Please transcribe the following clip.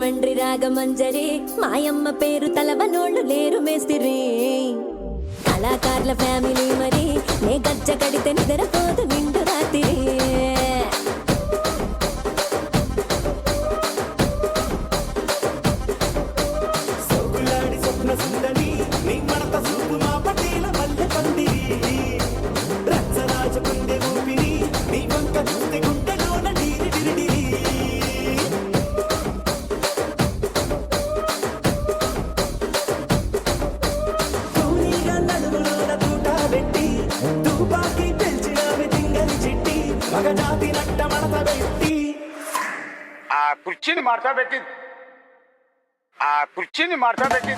రాజమండ్రి రాగమంజరి మాయమ్మ పేరు తలవనోళ్ళు లేరు మేస్తిరి కళాకారుల ఫ్యామిలీ మరి నే గజ్జ కడితే నిద్రపోదు నిండు రాత్రి ఆ కుర్చీని మార్చబెట్టి ఆ కుర్చీని మార్చబెట్టి